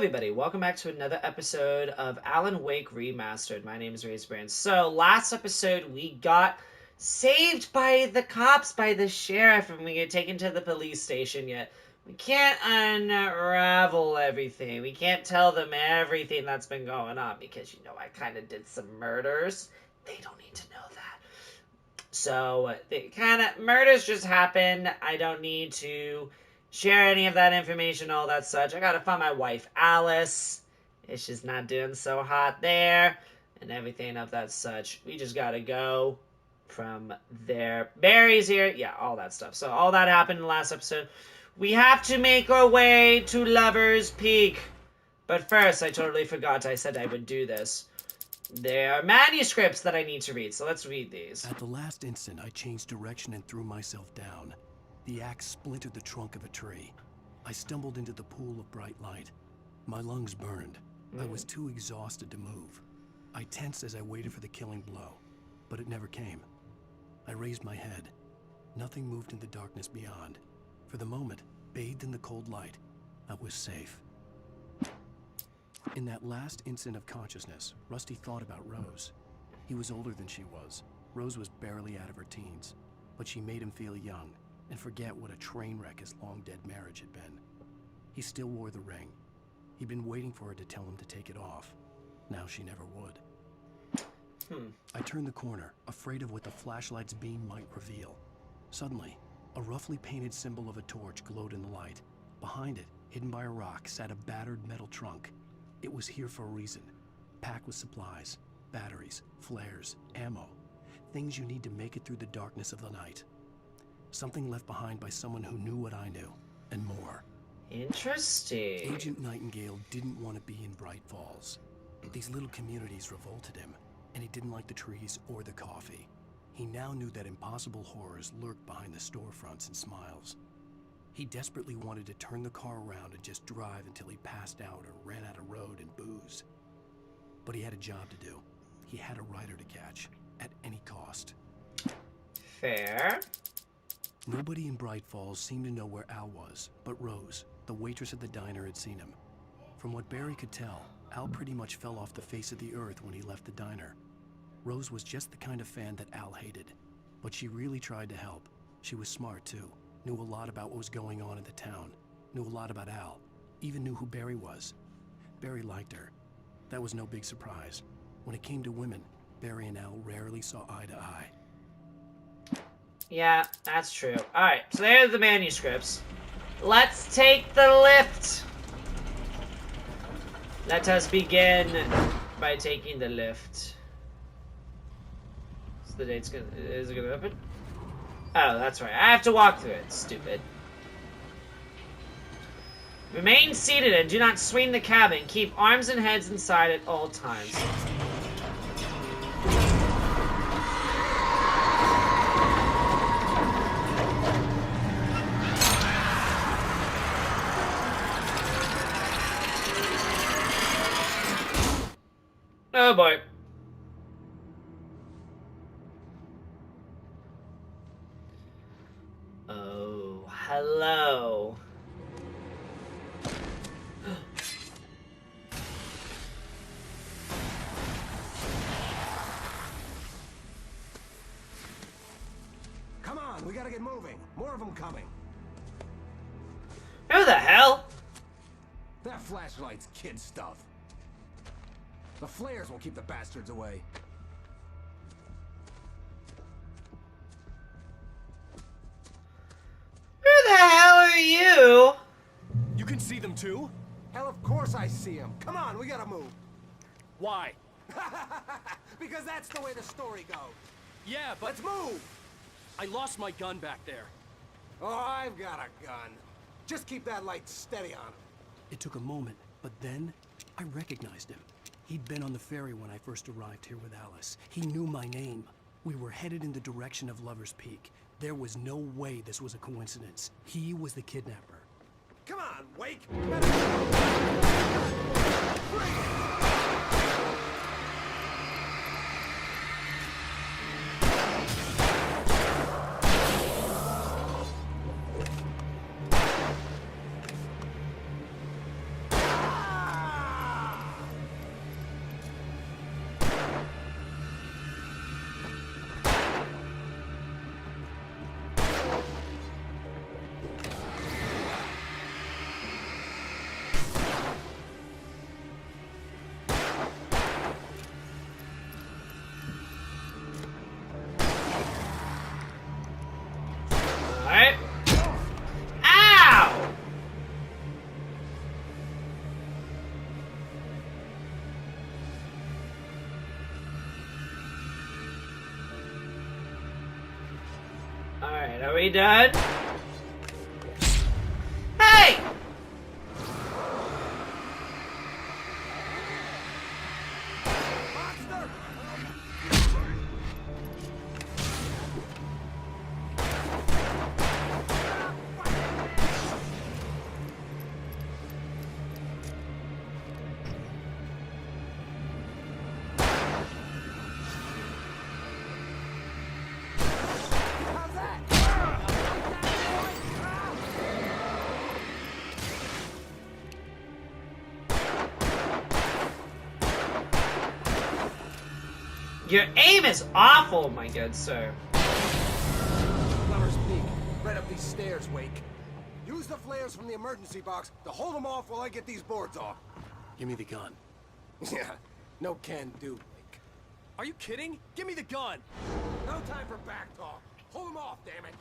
everybody, welcome back to another episode of Alan Wake Remastered. My name is RaisinBran. So, last episode we got saved by the cops, by the sheriff, and we get taken to the police station, yet we can't unravel everything. We can't tell them everything that's been going on, because, you know, I kind of did some murders. They don't need to know that. So, murders just happened. I don't need to share any of that information, all that such. I gotta find my wife, Alice. It's just not doing so hot there. And everything of that such. We just gotta go from there. Barry's here. Yeah, all that stuff. So all that happened in the last episode. We have to make our way to Lover's Peak. But first, I totally forgot I said I would do this. There are manuscripts that I need to read, so let's read these. At the last instant, I changed direction and threw myself down. The axe splintered the trunk of a tree. I stumbled into the pool of bright light. My lungs burned. I was too exhausted to move. I tensed as I waited for the killing blow, but it never came. I raised my head. Nothing moved in the darkness beyond. For the moment, bathed in the cold light, I was safe. In that last instant of consciousness, Rusty thought about Rose. He was older than she was. Rose was barely out of her teens, but she made him feel young and forget what a train wreck his long-dead marriage had been. He still wore the ring. He'd been waiting for her to tell him to take it off. Now she never would. I turned the corner, afraid of what the flashlight's beam might reveal. Suddenly, a roughly painted symbol of a torch glowed in the light. Behind it, hidden by a rock, sat a battered metal trunk. It was here for a reason. Packed with supplies, batteries, flares, ammo. Things you need to make it through the darkness of the night. Something left behind by someone who knew what I knew, and more. Interesting. Agent Nightingale didn't want to be in Bright Falls. These little communities revolted him, and he didn't like the trees or the coffee. He now knew that impossible horrors lurked behind the storefronts and smiles. He desperately wanted to turn the car around and just drive until he passed out or ran out of road and booze. But he had a job to do. He had a rider to catch, at any cost. Fair. Nobody in Bright Falls seemed to know where Al was, but Rose, the waitress at the diner, had seen him. From what Barry could tell, Al pretty much fell off the face of the earth when he left the diner. Rose was just the kind of fan that Al hated, but she really tried to help. She was smart too, knew a lot about what was going on in the town, knew a lot about Al, even knew who Barry was. Barry liked her. That was no big surprise. When it came to women, Barry and Al rarely saw eye to eye. Yeah, that's true. Alright, so there are the manuscripts. Let's take the lift! Let us begin by taking the lift. So the date's gonna... Is it gonna open? Oh, that's right. I have to walk through it. Stupid. Remain seated and do not swing the cabin. Keep arms and heads inside at all times. Oh boy. Oh, hello. Come on, we gotta get moving. More of them coming. Who the hell? That flashlight's kid stuff. The flares will keep the bastards away. Who the hell are you? You can see them too? Hell, of course I see them. Come on, we gotta move. Why? Because that's the way the story goes. Yeah, but Let's move! I lost my gun back there. Oh, I've got a gun. Just keep that light steady on him. It took a moment, but then I recognized him. He'd been on the ferry when I first arrived here with Alice. He knew my name. We were headed in the direction of Lover's Peak. There was no way this was a coincidence. He was the kidnapper. Come on, Wake! Alright, are we done? Hey! Your aim is awful, my good sir. Lover's Peak. Right up these stairs, Wake. Use the flares from the emergency box to hold them off while I get these boards off. Give me the gun. Yeah, no can do, Wake. Are you kidding? Give me the gun! No time for back talk. Hold them off, damn it.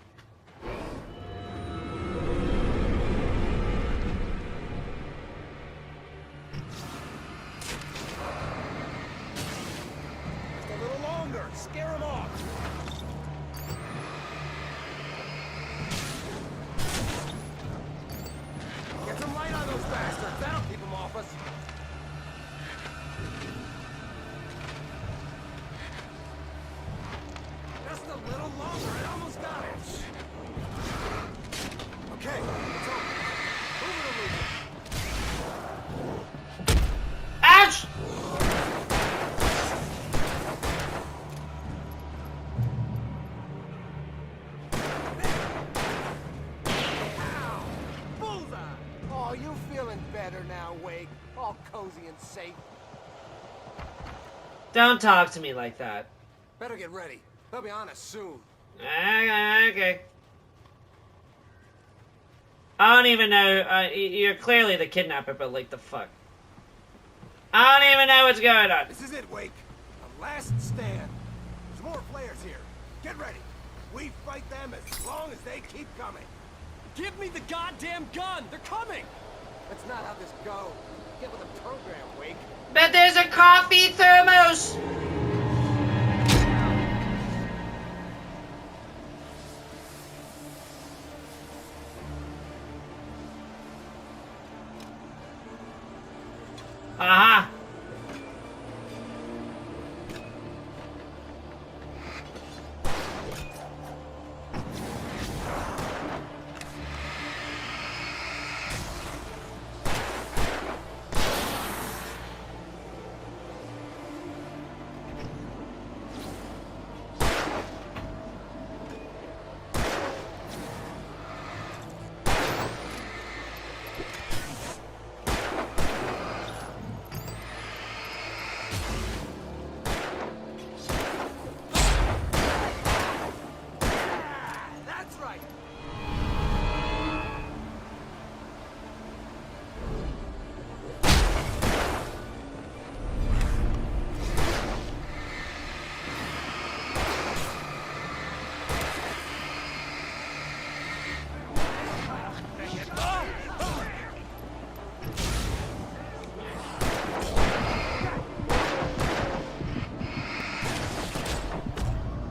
Just a little longer. Scare them off. Get some light on those bastards. That'll keep them off us. Just a little longer. I almost got it. Okay, it's over. Move it or lose it. Ouch! Ow! Bullseye! Oh, you feeling better now, Wake? All cozy and safe. Don't talk to me like that. Better get ready. They'll be on us soon. Okay. I don't even know. You're clearly the kidnapper, but like the fuck. I don't even know what's going on. This is it, Wake. A last stand. There's more flares here. Get ready. We fight them as long as they keep coming. Give me the goddamn gun! They're coming! That's not how this goes. Get with the program, Wake. But there's a coffee thermos! Aha! That's right.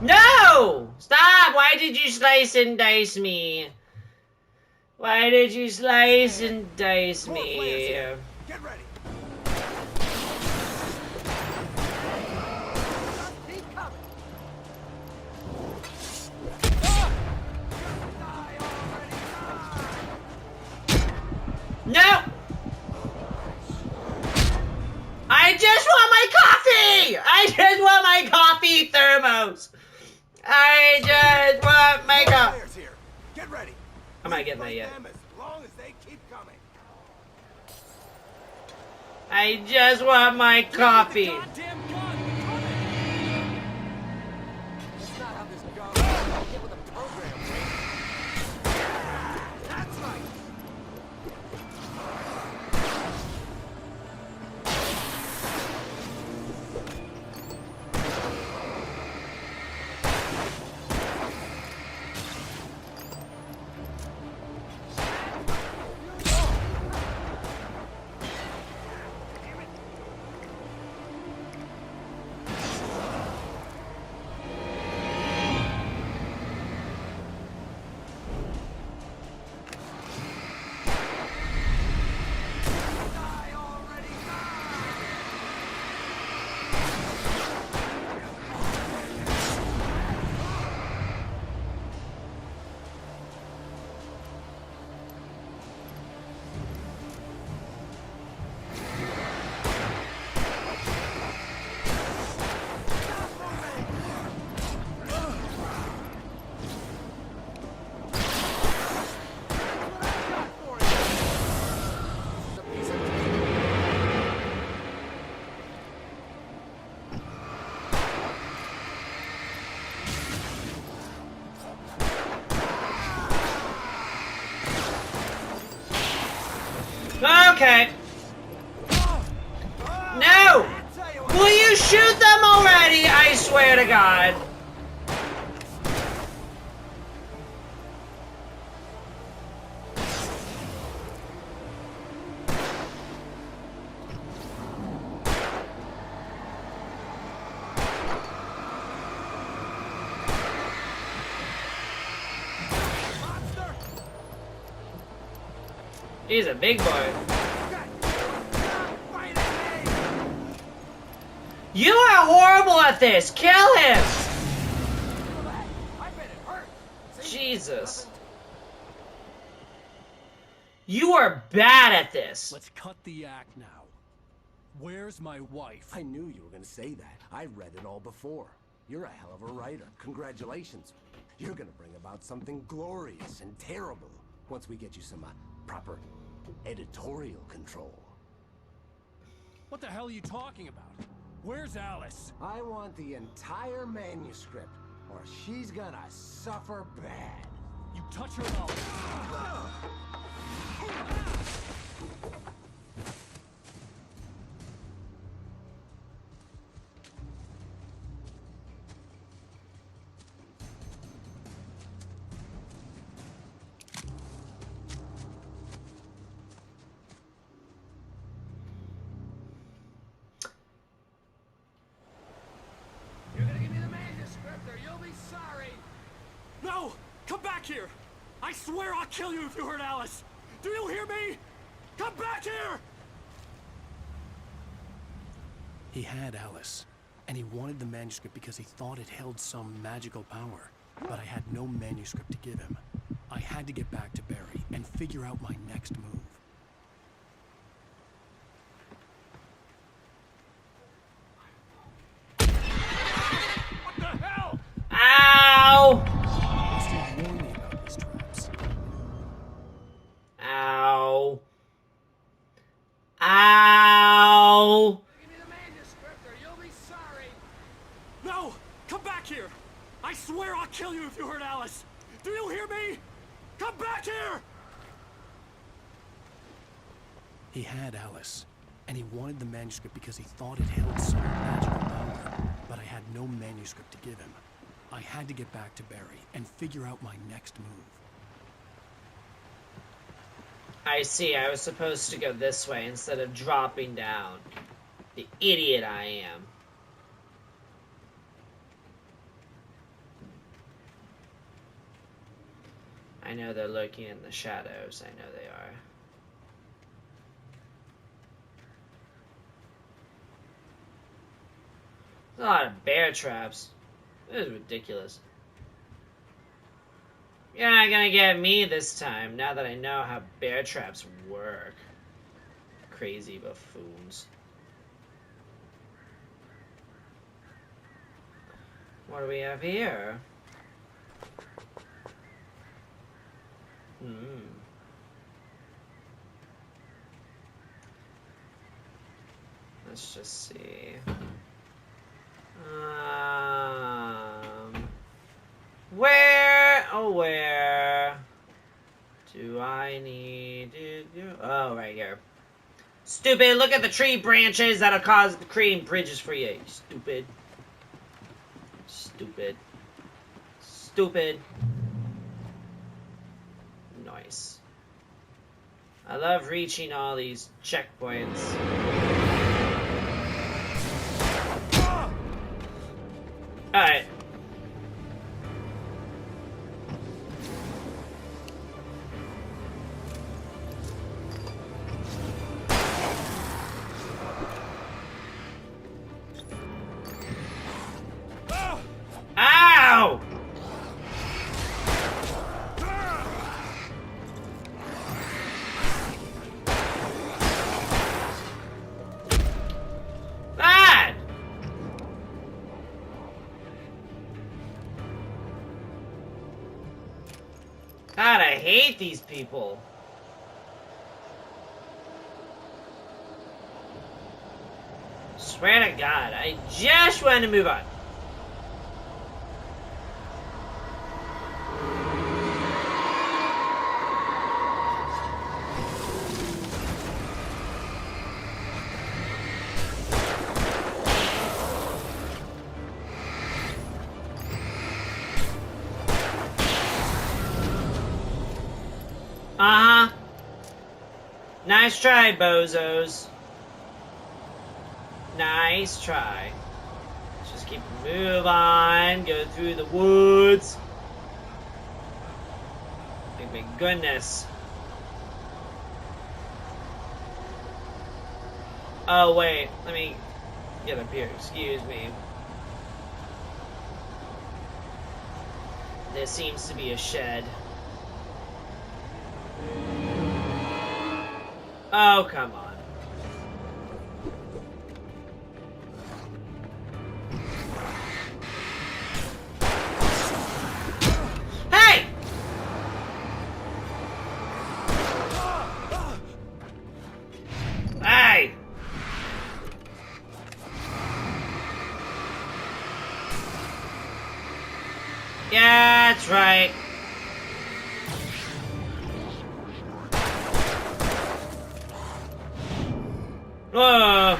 No! Stop! Why did you slice and dice me? Why did you slice and dice More flares me? here. Get ready. Keep coming. Die already, die. No! I just want my coffee! I just want my coffee thermos! I just want my More coffee. flares here. Get ready. I'm not getting that Fight yet. them as long as they keep coming. I just want my coffee. Goddamn gun! They're coming! That's not how this goes. Get with the program, Wake. That's right. Okay. No! Will you shoot them already? I swear to God. He's a big boy. You are horrible at this! Kill him! Jesus. You are bad at this. Let's cut the act now. Where's my wife? I knew you were gonna say that. I read it all before. You're a hell of a writer. Congratulations. You're gonna bring about something glorious and terrible once we get you some proper editorial control. What the hell are you talking about? Where's Alice? I want the entire manuscript, or she's gonna suffer bad. You touch her mouth. You're gonna give me the manuscript, or you'll be sorry. No! Come back here! I swear I'll kill you if you hurt Alice! Do you hear me? Come back here! He had Alice, and he wanted the manuscript because he thought it held some magical power. But I had no manuscript to give him. I had to get back to Barry and figure out my next move. What the hell? Ow! Rusty warned me about these traps. Ow. Ow! Give me the manuscript, or you'll be sorry. No! Come back here! I swear I'll kill you if you hurt Alice! Do you hear me? Come back here! He had Alice, and he wanted the manuscript because he thought it held some magical power. But I had no manuscript to give him. I had to get back to Barry and figure out my next move. I see, I was supposed to go this way instead of dropping down. The idiot I am. I know they're lurking in the shadows. I know they are. There's a lot of bear traps. This is ridiculous. You're not gonna get me this time, now that I know how bear traps work. Crazy buffoons. What do we have here? Let's just see. Where do I need to go? Oh, right here. Stupid, look at the tree branches that'll cause creating bridges for you. Stupid. Stupid. Stupid. Nice. I love reaching all these checkpoints. Alright. Ow! Ah! God, I hate these people. Swear to God, I just wanted to move on. Nice try, bozos. Nice try. Let's just keep move on. Go through the woods. Oh my goodness. Oh wait, let me get up here. Excuse me. There seems to be a shed. Oh, come on. Hey! Hey! Yeah, that's right. Whoa.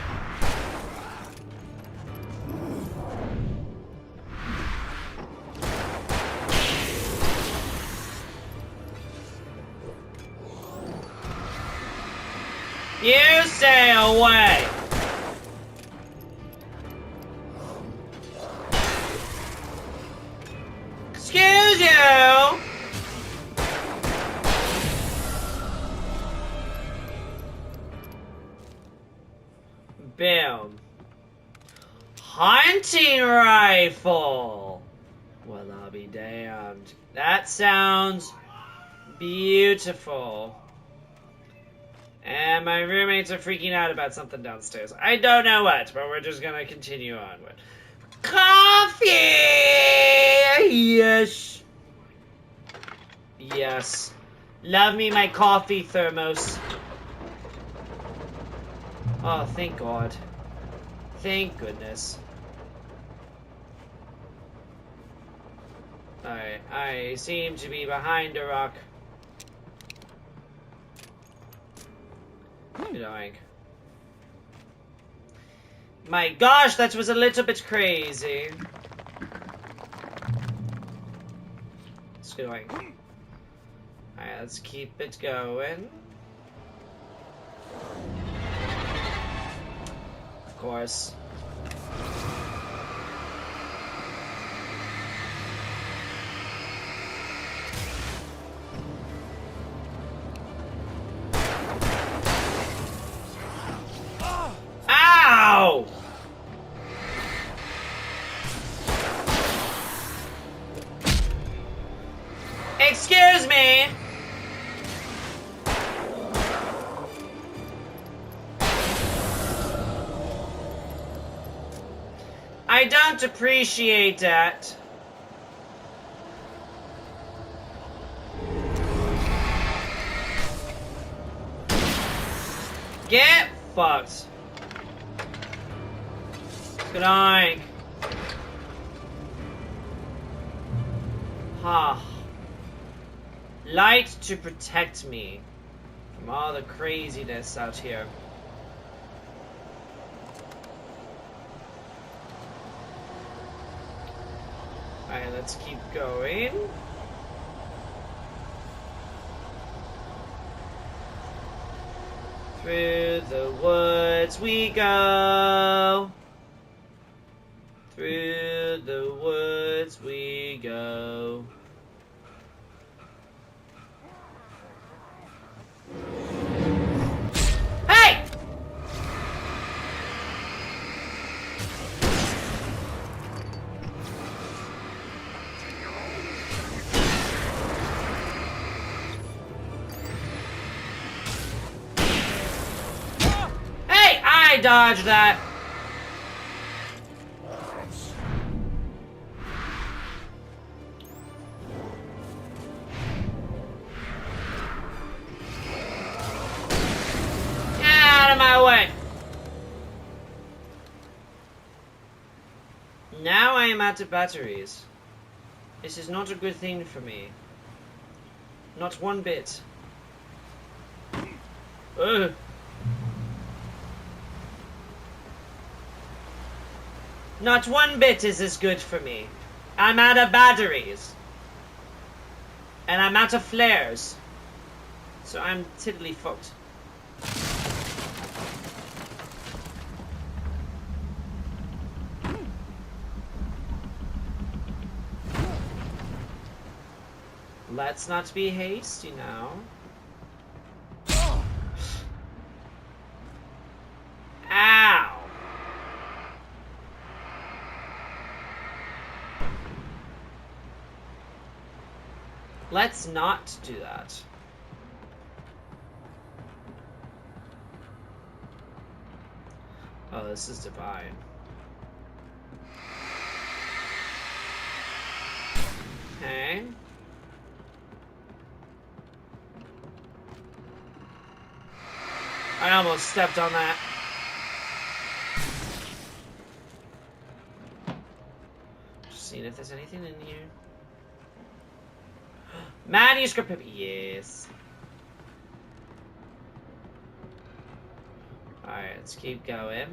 You stay away. Excuse you. Boom. Hunting rifle. Well, I'll be damned. That sounds beautiful. And my roommates are freaking out about something downstairs. I don't know what, but we're just gonna continue onward. Coffee! Yes. Yes. Love me my coffee thermos. Oh, thank God. Thank goodness. Alright, I seem to be behind a rock. What are you doing? My gosh, that was a little bit crazy. What's going? Alright, let's keep it going. Of course. Ow! Excuse me! I don't appreciate that. Get fucked. Good night. Ha. Light to protect me from all the craziness out here. Alright, let's keep going. Through the woods we go. Through the woods we go. Hey! Hey! I dodged that. Out of my way. Now I am out of batteries. This is not a good thing for me. Not one bit. Ugh. Not one bit is this good for me. I'm out of batteries. And I'm out of flares. So I'm tiddly fucked. Let's not be hasty now. Ow! Let's not do that. Oh, this is divine. Okay. I almost stepped on that. Just seeing if there's anything in here. Manuscript paper. Yes. Alright, let's keep going.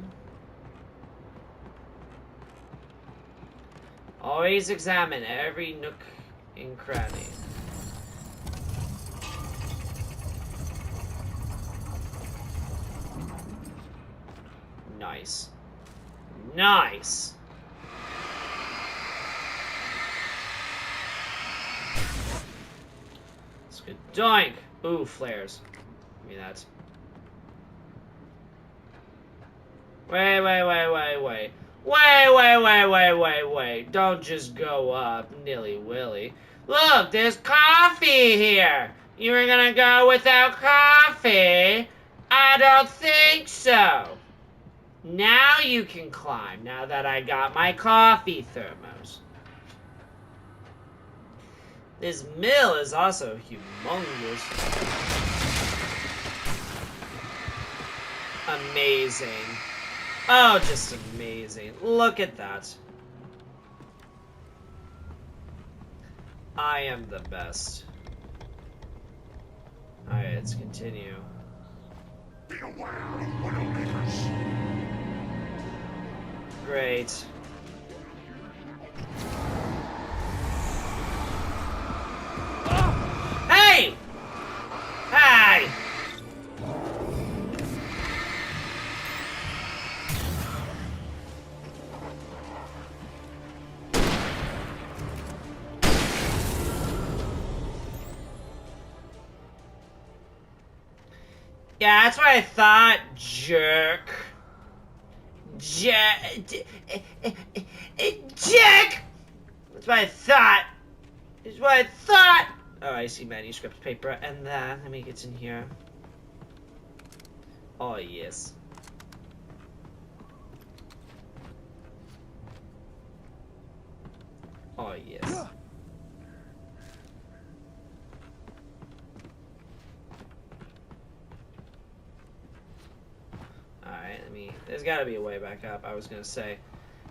Always examine every nook and cranny. Nice. Nice! That's good. Doink! Ooh, flares. Give me that. Wait. Wait. Don't just go up, nilly-willy. Look, there's coffee here! You were gonna go without coffee? I don't think so. Now you can climb, now that I got my coffee thermos. This mill is also humongous. Amazing. Oh, just amazing. Look at that. I am the best. Alright, let's continue. Beware of Widowmakers. Great. Hey! Hey! Yeah, that's what I thought, jerk. Jerk! That's what I thought! That's what I thought! Oh, I see manuscript paper, and then, let me get in here. Oh, yes. Oh, yes. Alright, there's gotta be a way back up, I was gonna say.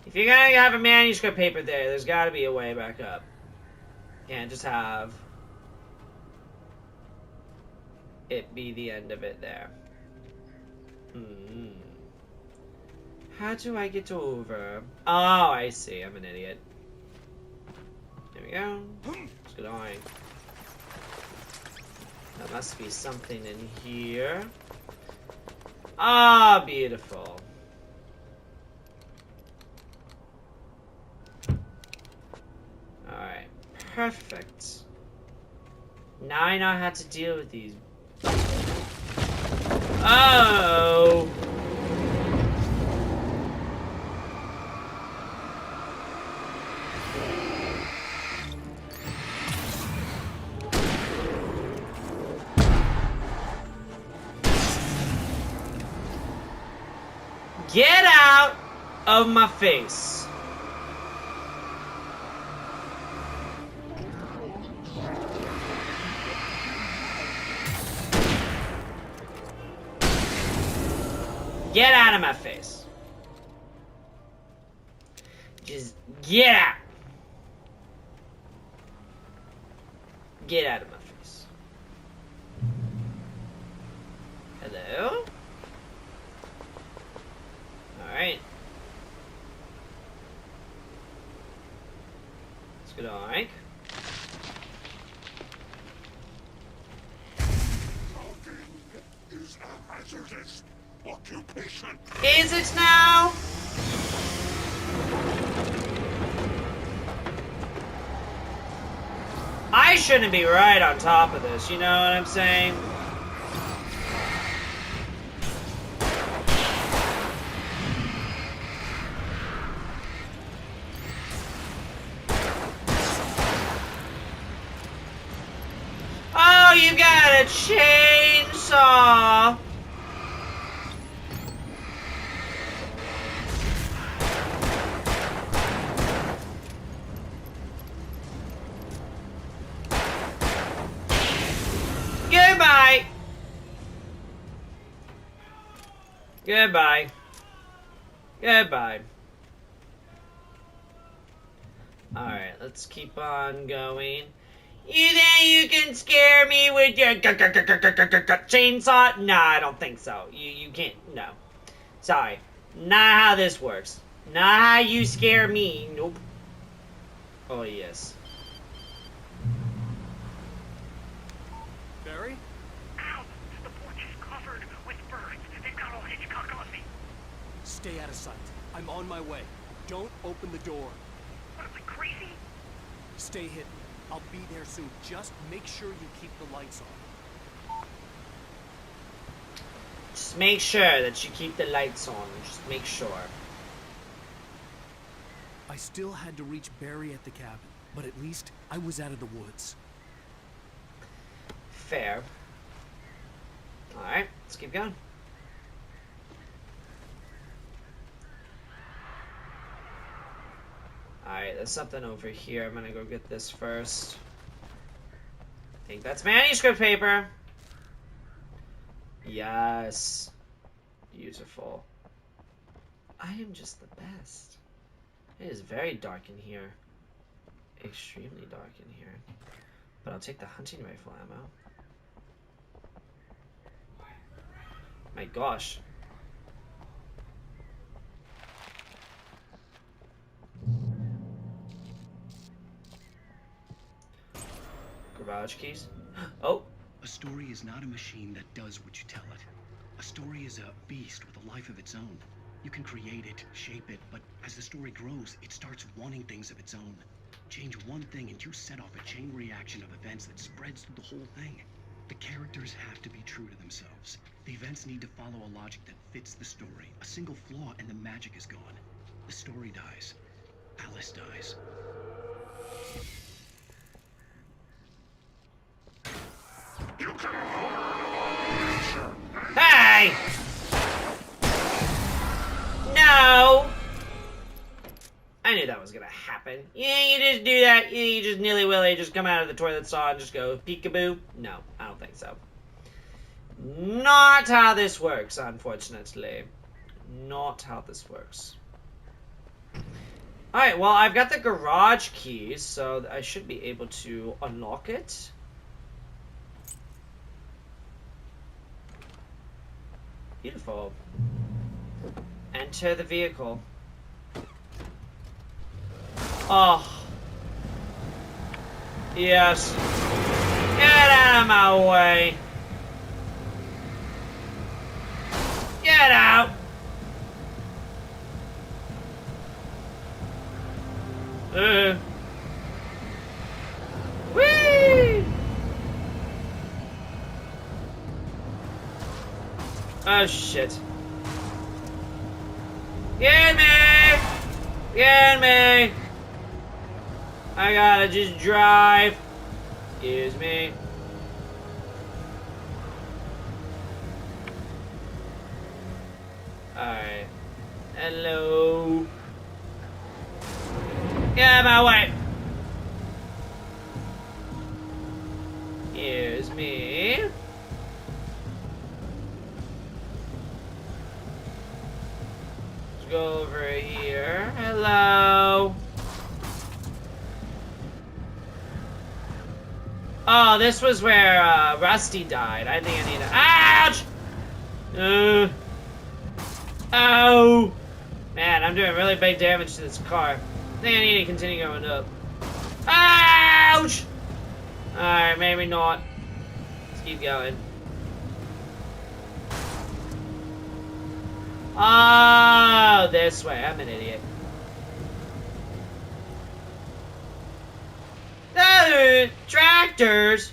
If you're gonna have a manuscript paper there's gotta be a way back up. Can't just have it be the end of it there. How do I get over? Oh, I see, I'm an idiot. There we go. Let's get on. There must be something in here. Ah, beautiful. Alright, perfect. Now I know how to deal with these. Oh! Get out of my face. Get out of my face. Just get out. Get out of my face. Hello? Alright. Let's get on, Ike. Is a hazardous occupation. Is it now? I shouldn't be right on top of this, you know what I'm saying? Oh, you got a chainsaw! Goodbye! Goodbye. Goodbye. Alright, let's keep on going. You think you can scare me with your chainsaw? Nah, I don't think so. You can't. No. Sorry. Not how this works. Not how you scare me. Nope. Oh, yes. Barry? Ow! The porch is covered with birds. They've got all Hitchcock on me. Stay out of sight. I'm on my way. Don't open the door. What am I, crazy? Stay hidden. I'll be there soon. Just make sure you keep the lights on. Just make sure that you keep the lights on. Just make sure. I still had to reach Barry at the cabin, but at least I was out of the woods. Fair. Alright, let's keep going. Alright, there's something over here. I'm gonna go get this first. I think that's manuscript paper. Yes. Beautiful. I am just the best. It is very dark in here. Extremely dark in here. But I'll take the hunting rifle ammo. My gosh. Garage keys? Oh! A story is not a machine that does what you tell it. A story is a beast with a life of its own. You can create it, shape it, but as the story grows, it starts wanting things of its own. Change one thing and you set off a chain reaction of events that spreads through the whole thing. The characters have to be true to themselves. The events need to follow a logic that fits the story. A single flaw and the magic is gone. The story dies. Alice dies. You can harm nature. Hey! No! I knew that was gonna happen. Yeah, you just do that. You just nilly-willy just come out of the toilet stall and just go peekaboo. No, I don't think so. Not how this works, unfortunately. Not how this works. Alright, well, I've got the garage keys, so I should be able to unlock it. Beautiful. Enter the vehicle. Oh. Yes. Get out of my way. Get out. Whee! Oh shit. Get me! Get me! I gotta just drive. Excuse me. Alright. Hello. Get out of my way. Excuse me. Let's go over here. Hello. Oh, this was where Rusty died. I think I need to. Ouch! Oh! Man, I'm doing really big damage to this car. I think I need to continue going up. Ouch! Alright, maybe not. Let's keep going. Oh, this way. I'm an idiot. No, Tractors.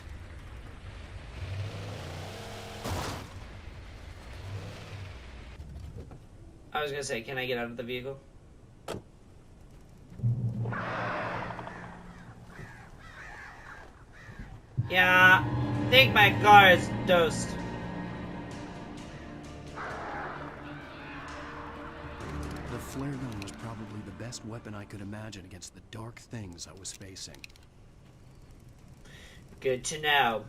I was gonna say, can I get out of the vehicle? Yeah, I think my car is toast. The flare gun was probably the best weapon I could imagine against the dark things I was facing. Good to know.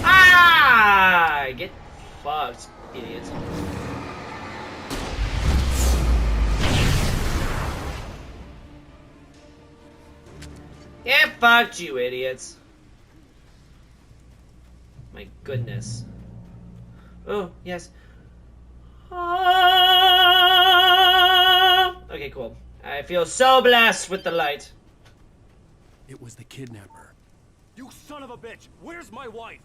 Ah! Get fucked, idiots. Get fucked, you idiots. My goodness. Oh, yes. Okay, cool. I feel so blessed with the light. It was the kidnapper. You son of a bitch! Where's my wife?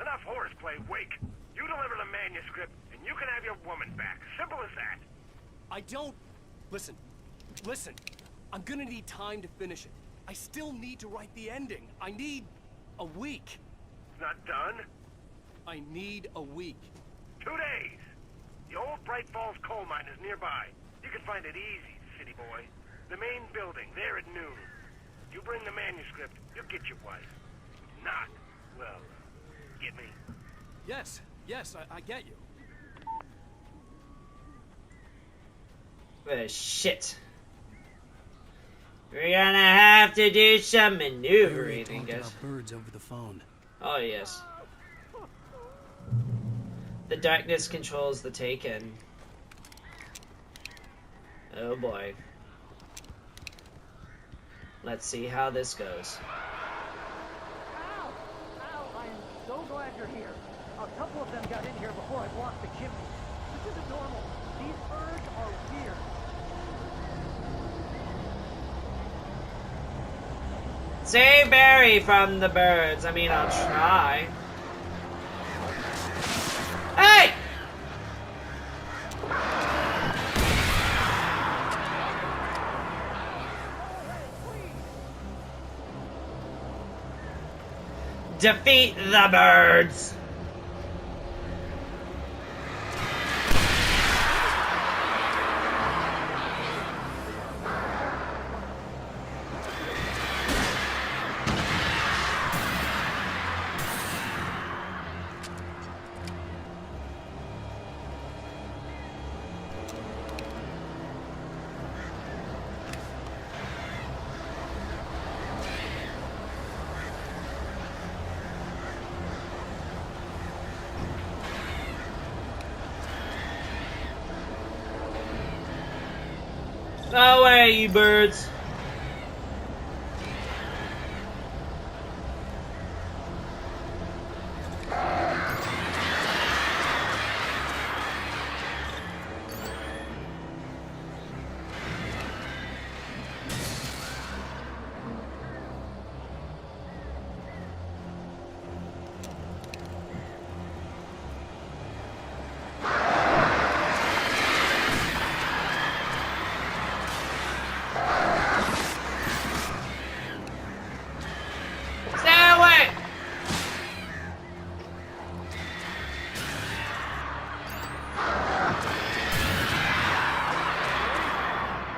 Enough horseplay, Wake. You deliver the manuscript, and you can have your woman back. Simple as that. I don't... Listen. Listen. I'm gonna need time to finish it. I still need to write the ending. I need... a week. It's not done. I need a week. 2 days. The old Bright Falls coal mine is nearby. You can find it easy, city boy. The main building, there at noon. You bring the manuscript, you'll get your wife. Not, well, get me? Yes, I get you. Shit. We're gonna have to do some Barry maneuvering, talked guys. about birds over the phone. Oh, yes. The darkness controls the Taken. Oh boy. Let's see how this goes. Al! Al, I am so glad you're here. A couple of them got in here before I blocked the chimney. This isn't normal. These birds are weird. Save Barry from the birds. I mean, I'll try. Hey! Defeat the birds! Away, you birds! Stay away!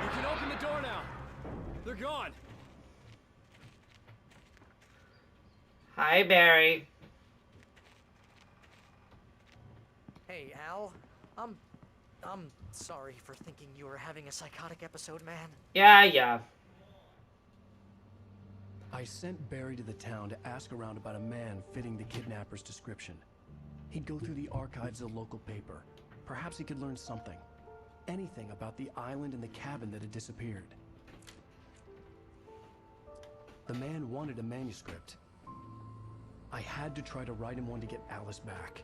You can open the door now. They're gone. Hi, Barry. Hey, Al. I'm sorry for thinking you were having a psychotic episode, man. Yeah. I sent Barry to the town to ask around about a man fitting the kidnapper's description. He'd go through the archives of the local paper. Perhaps he could learn something. Anything about the island and the cabin that had disappeared. The man wanted a manuscript. I had to try to write him one to get Alice back.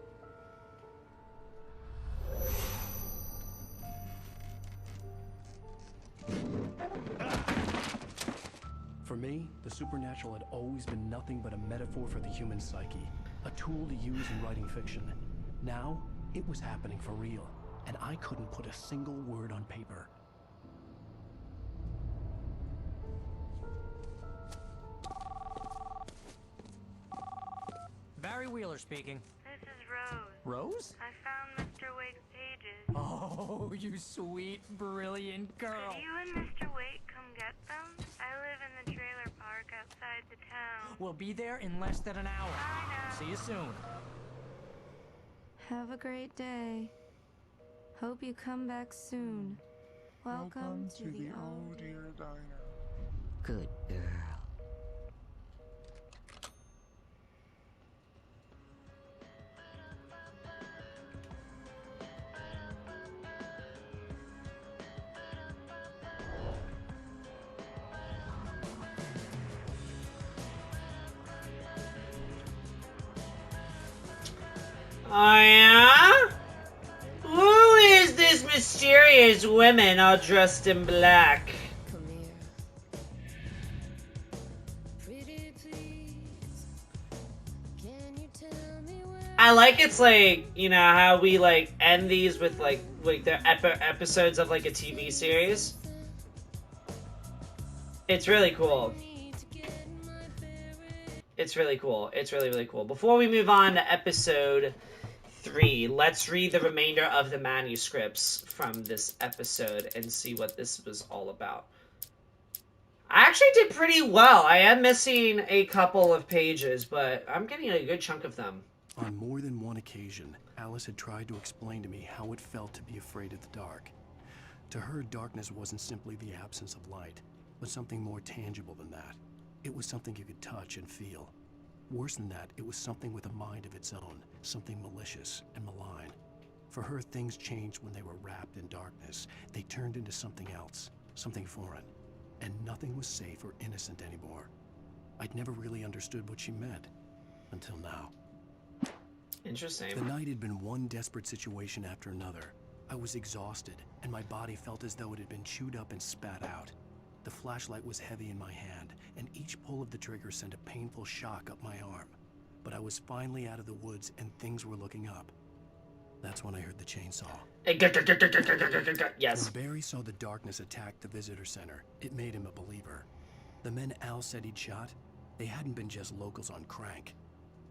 For me, the supernatural had always been nothing but a metaphor for the human psyche, a tool to use in writing fiction. Now, it was happening for real, and I couldn't put a single word on paper. Wheeler speaking. This is Rose. Rose? I found Mr. Wake's pages. Oh, you sweet, brilliant girl. Could you and Mr. Wake come get them? I live in the trailer park outside the town. We'll be there in less than an hour. I know. See you soon. Have a great day. Hope you come back soon. Welcome to the old dear diner. Good girl. Oh yeah? Who is this mysterious woman all dressed in black? Come here. Pretty please. Can you tell me where I like it's like, you know, how we like end these with like their episodes of like a TV series. It's really cool. It's really cool. It's really, really cool. Before we move on to episode 3, let's read the remainder of the manuscripts from this episode and see what this was all about. I actually did pretty well. I am missing a couple of pages, but I'm getting a good chunk of them. On more than one occasion, Alice had tried to explain to me how it felt to be afraid of the dark. To her, darkness wasn't simply the absence of light, but something more tangible than that. It was something you could touch and feel. Worse than that, it was something with a mind of its own, something malicious and malign. For her, things changed when they were wrapped in darkness. They turned into something else, something foreign, and nothing was safe or innocent anymore. I'd never really understood what she meant, until now. Interesting. The night had been one desperate situation after another. I was exhausted, and my body felt as though it had been chewed up and spat out. The flashlight was heavy in my hand, and each pull of the trigger sent a painful shock up my arm. But I was finally out of the woods, and things were looking up. That's when I heard the chainsaw. Yes. When Barry saw the darkness attack the visitor center, it made him a believer. The men Al said he'd shot, they hadn't been just locals on crank.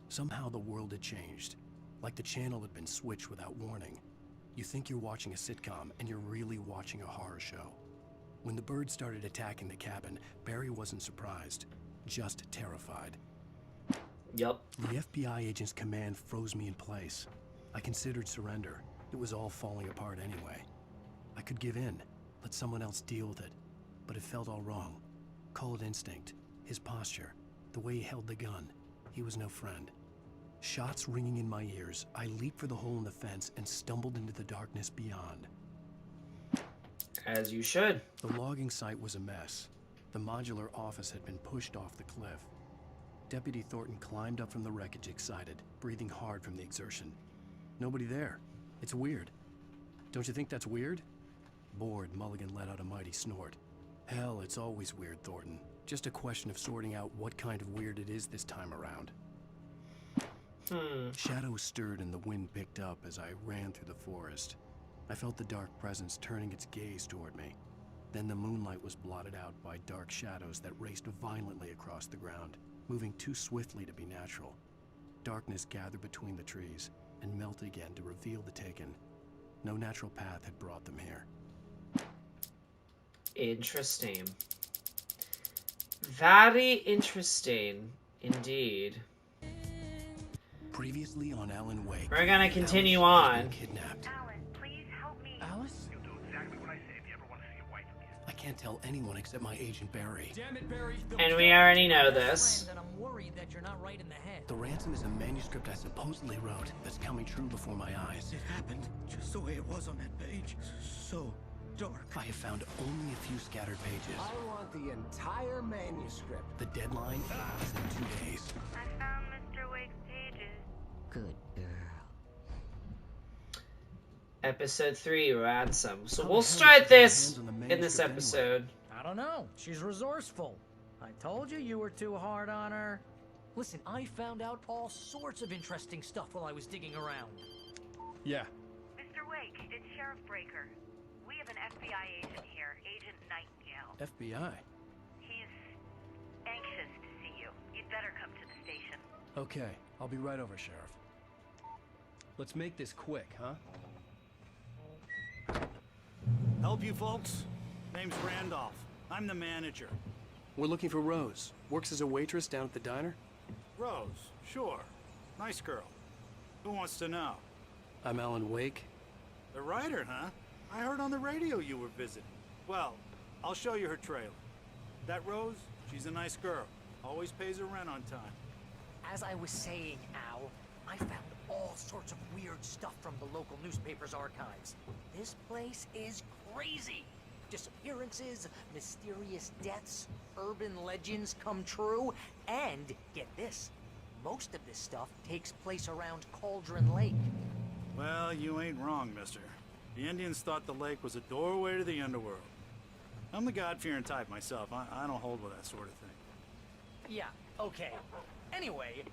Somehow the world had changed, like the channel had been switched without warning. You think you're watching a sitcom, and you're really watching a horror show. When the birds started attacking the cabin, Barry wasn't surprised, just terrified. Yep. The FBI agent's command froze me in place. I considered surrender. It was all falling apart anyway. I could give in, let someone else deal with it, but it felt all wrong. Call it instinct, his posture, the way he held the gun. He was no friend. Shots ringing in my ears, I leaped for the hole in the fence and stumbled into the darkness beyond. As you should. The logging site was a mess. The modular office had been pushed off the cliff. Deputy Thornton climbed up from the wreckage excited, breathing hard from the exertion. Nobody there. It's weird. Don't you think that's weird? Bored, Mulligan let out a mighty snort. Hell, it's always weird, Thornton. Just a question of sorting out what kind of weird it is this time around. Shadows stirred and the wind picked up as I ran through the forest. I felt the dark presence turning its gaze toward me. Then the moonlight was blotted out by dark shadows that raced violently across the ground, moving too swiftly to be natural. Darkness gathered between the trees and melted again to reveal the taken. No natural path had brought them here. Interesting. Very interesting indeed. Previously on Alan Wake. We're gonna continue Alice had on. been kidnapped. Alan, please help me. Alice? You'll do exactly what I say if you ever want to see your wife again. I can't tell anyone except my agent Barry. Damn it, Barry. And we already know this. And I'm worried that you're not right in the head. The ransom is a manuscript I supposedly wrote that's coming true before my eyes. It happened just the way it was on that page. So dark. I have found only a few scattered pages. I want the entire manuscript. The deadline is in 2 days. I found Mr. Wake's pages. Good girl. Episode 3, Ransom. So How we'll the hell start did you get your this hands on the in this manuscript anyway? episode. I don't know. She's resourceful. I told you were too hard on her. Listen, I found out all sorts of interesting stuff while I was digging around. Yeah. Mr. Wake, it's Sheriff Breaker. We have an FBI agent here, Agent Nightingale. FBI. He's anxious to see you. You'd better come to the station. Okay, I'll be right over, Sheriff. Let's make this quick, huh? Help you folks? Name's Randolph. I'm the manager. We're looking for Rose. Works as a waitress down at the diner. Rose, sure. Nice girl. Who wants to know? I'm Alan Wake. The writer, huh? I heard on the radio you were visiting. Well, I'll show you her trailer. That Rose, she's a nice girl. Always pays her rent on time. As I was saying, Al, I found all sorts of weird stuff from the local newspaper's archives. This place is crazy. Disappearances, mysterious deaths, urban legends come true, and get this, most of this stuff takes place around Cauldron Lake. Well, you ain't wrong, mister. The Indians thought the lake was a doorway to the underworld. I'm the God-fearing type myself. I don't hold with that sort of thing. Yeah, okay. Anyway,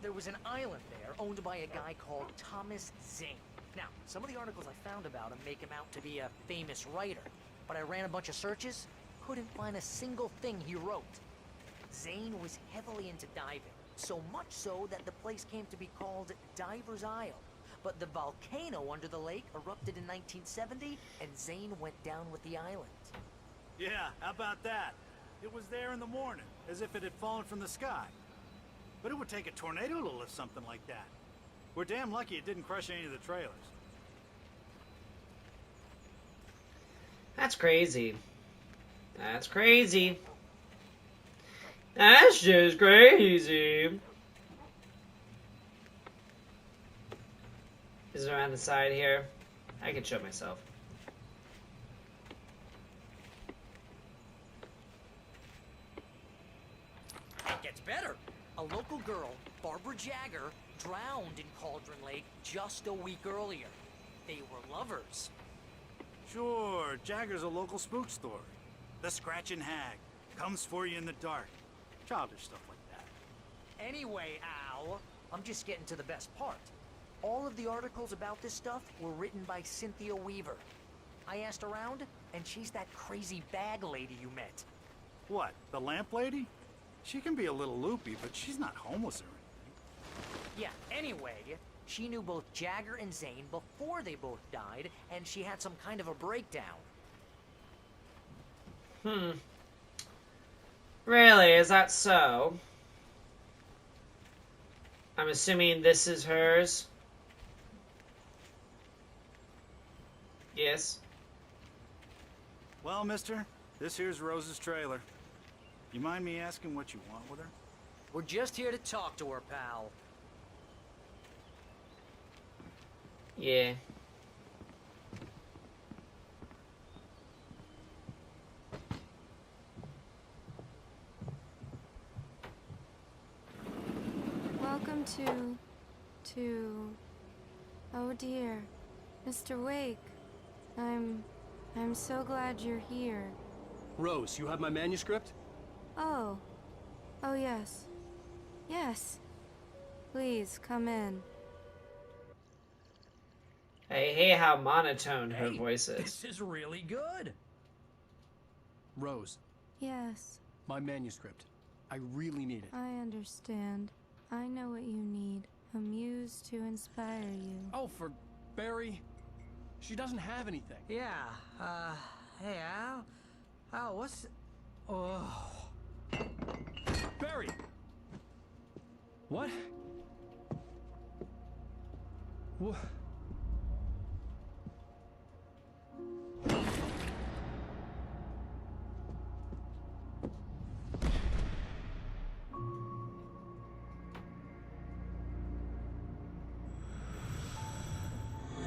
there was an island there owned by a guy called Thomas Zane. Now, some of the articles I found about him make him out to be a famous writer, but I ran a bunch of searches, couldn't find a single thing he wrote. Zane was heavily into diving, so much so that the place came to be called Diver's Isle. But the volcano under the lake erupted in 1970, and Zane went down with the island. Yeah, how about that? It was there in the morning, as if it had fallen from the sky. But it would take a tornado to lift something like that. We're damn lucky it didn't crush any of the trailers. That's crazy. That's crazy. That's just crazy. Is it around the side here? I can show myself. It gets better. A local girl, Barbara Jagger, drowned in Cauldron Lake just a week earlier. They were lovers. Sure, Jagger's a local spook story. The Scratching Hag comes for you in the dark. Childish stuff like that. Anyway, Al, I'm just getting to the best part. All of the articles about this stuff were written by Cynthia Weaver. I asked around, and she's that crazy bag lady you met. What, the lamp lady? She can be a little loopy, but she's not homeless or anything. Yeah, anyway, she knew both Jagger and Zane before they both died, and she had some kind of a breakdown. Really? Is that so? I'm assuming this is hers. Yes. Well, mister, this here's Rose's trailer. You mind me asking what you want with her? We're just here to talk to her, pal. Yeah. Welcome to... Oh dear. Mr. Wake. I'm so glad you're here. Rose, you have my manuscript? Oh. Oh, yes. Yes. Please, come in. I hate how monotone her voice is. This is really good. Rose, Yes, my manuscript. I really need it. I understand. I know what you need. A muse to inspire you. Oh, for Barry. She doesn't have anything. Yeah, hey, Al? Al, what's... Oh... Barry! What? What?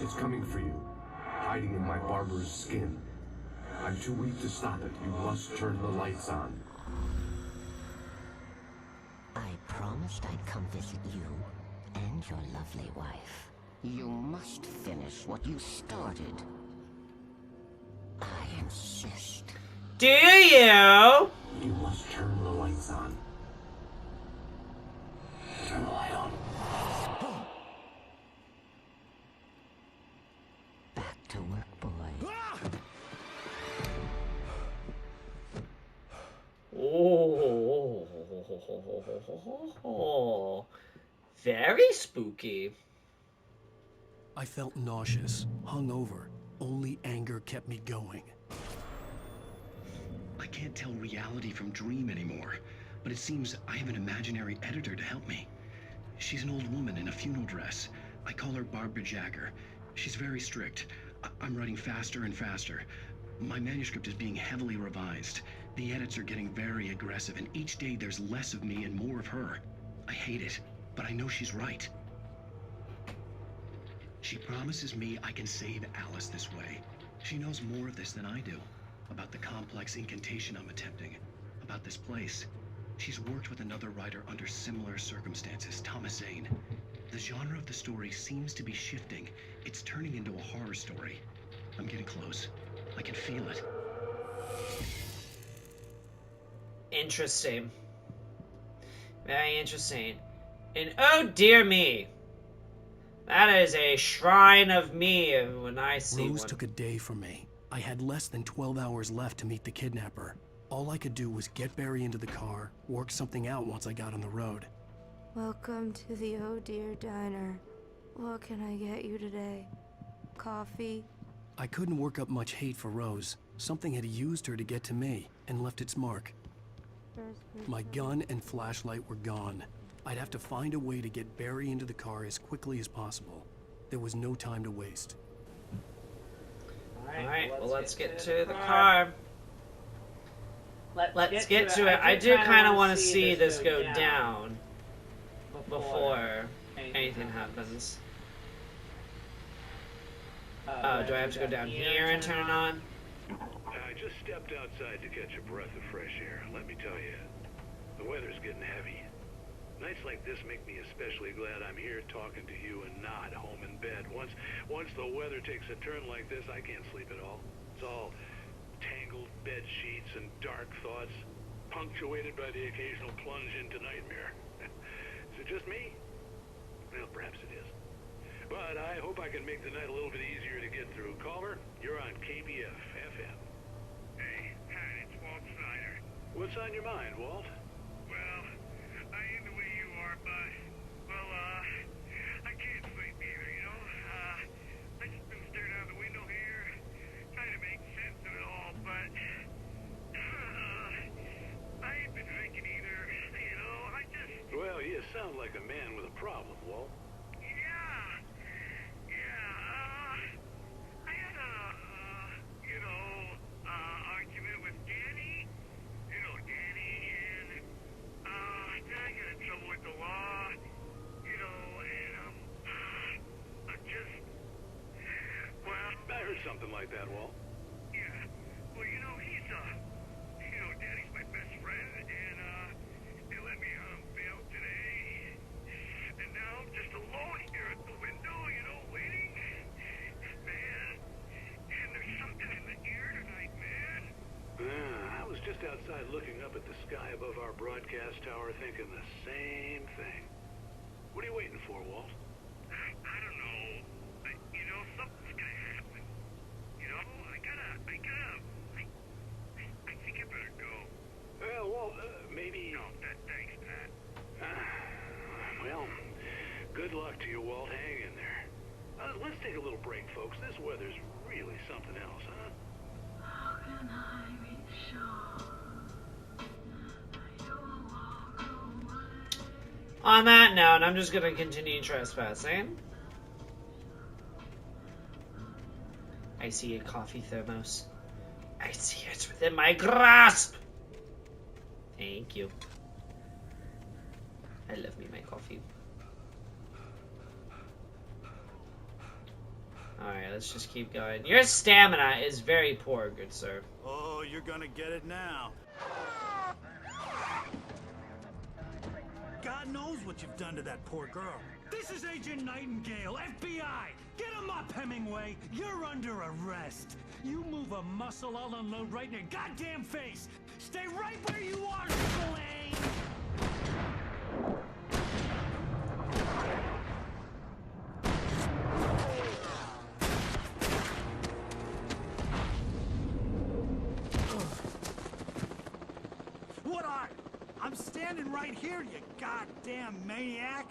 It's coming for you, hiding in my barber's skin. I'm too weak to stop it. You must turn the lights on. I promised I'd come visit you and your lovely wife. You must finish what you started. I insist. Do you? You must turn the lights on. Turn the light on. Back to work, boy. Oh, Very spooky. I felt nauseous, hungover. Only anger kept me going. I can't tell reality from dream anymore, but it seems I have an imaginary editor to help me. She's an old woman in a funeral dress. I call her Barbara Jagger. She's very strict. I'm writing faster and faster. My manuscript is being heavily revised. The edits are getting very aggressive, and each day there's less of me and more of her. I hate it, but I know she's right. She promises me I can save Alice this way. She knows more of this than I do. About the complex incantation I'm attempting. About this place. She's worked with another writer under similar circumstances, Thomas Zane. The genre of the story seems to be shifting. It's turning into a horror story. I'm getting close. I can feel it. Interesting. Very interesting. And oh dear me. That is a shrine of me when I see Rose one. took a day from me. I had less than 12 hours left to meet the kidnapper. All I could do was get Barry into the car, work something out once I got on the road. Welcome to the Oh Dear Diner. What can I get you today? Coffee? I couldn't work up much hate for Rose. Something had used her to get to me and left its mark. My gun and flashlight were gone. I'd have to find a way to get Barry into the car as quickly as possible. There was no time to waste. Alright, well let's get to the car. Let's get to it. I do kind of want to see this go down before anything happens. Do I have to go down here and turn it on? I just stepped outside to catch a breath of fresh air. Let me tell you, the weather's getting heavy. Nights like this make me especially glad I'm here talking to you and not home in bed. Once the weather takes a turn like this, I can't sleep at all. It's all tangled bed sheets and dark thoughts, punctuated by the occasional plunge into nightmare. Is it just me? Well, perhaps it is. But I hope I can make the night a little bit easier to get through. Caller, you're on KBF FM. Hey, Pat, it's Walt Snyder. What's on your mind, Walt? Well, I ain't the way you are, but, well, I can't sleep either, you know? I just been staring out the window here, trying to make sense of it all, but, I ain't been thinking either, you know? I just... Well, you sound like a man with a problem, Walt. I had a, argument with Danny. You know Danny, and, then I got in trouble with the law, you know, and, I'm just, well... I heard something like that, Walt. Yeah, well, you know, he's, Danny's my best friend, and, they let me on bail today, and now I'm just alone here at the window, you know, waiting. Man, and there's something in the air tonight, man. I was just outside looking up at the sky above our broadcast tower thinking the same thing. What are you waiting for, Walt? I don't know. You know, something's gonna happen. You know, I think I better go. Well, Walt, maybe... No, thanks, Pat. Well, good luck to you, Walt. Hang in there. Let's take a little break, folks. This weather's really something else, huh? How can I be sure you'll walk away? On that note, I'm just gonna continue trespassing. I see a coffee thermos. I see it within my grasp! Thank you. I love me my coffee. Alright, let's just keep going. Your stamina is very poor, good sir. Oh, you're gonna get it now. God knows what you've done to that poor girl. This is Agent Nightingale, FBI! Get him up, Hemingway! You're under arrest! You move a muscle, I'll unload right in your goddamn face! Stay right where you are, Spillane! What are? I'm standing right here, you goddamn maniac!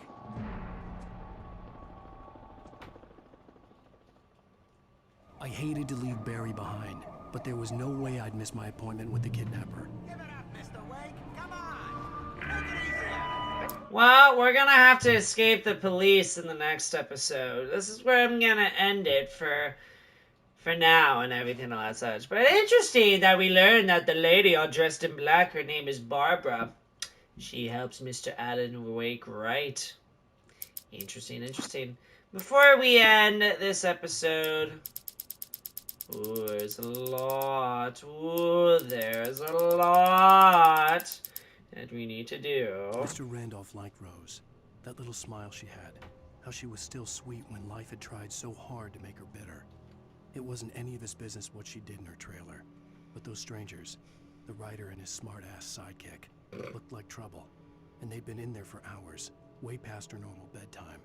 I hated to leave Barry behind, but there was no way I'd miss my appointment with the kidnapper. Well, we're gonna have to escape the police in the next episode. This is where I'm gonna end it for now and everything like such. But interesting that we learned that the lady all dressed in black, her name is Barbara. She helps Mr. Alan Wake write. Interesting, interesting. Before we end this episode... Ooh, there's a lot. Ooh, there's a lot that we need to do. Mr. Randolph liked Rose. That little smile she had. How she was still sweet when life had tried so hard to make her bitter. It wasn't any of his business what she did in her trailer. But those strangers, the writer and his smart-ass sidekick, looked like trouble. And they'd been in there for hours, way past her normal bedtime.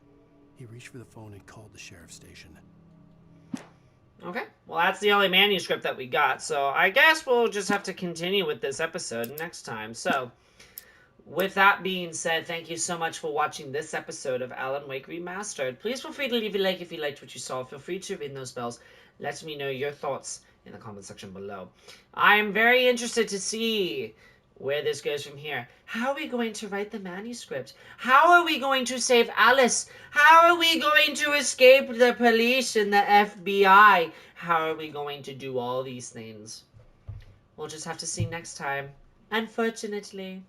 He reached for the phone and called the sheriff's station. Okay, well that's the only manuscript that we got, so I guess we'll just have to continue with this episode next time. So, with that being said, thank you so much for watching this episode of Alan Wake Remastered. Please feel free to leave a like if you liked what you saw. Feel free to ring those bells. Let me know your thoughts in the comment section below. I am very interested to see where this goes from here. How are we going to write the manuscript? How are we going to save Alice? How are we going to escape the police and the FBI? How are we going to do all these things? We'll just have to see next time. Unfortunately.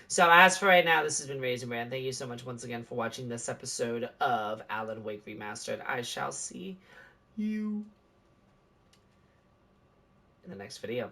So as for right now, this has been RaisinBran. Thank you so much once again for watching this episode of Alan Wake Remastered. I shall see you in the next video.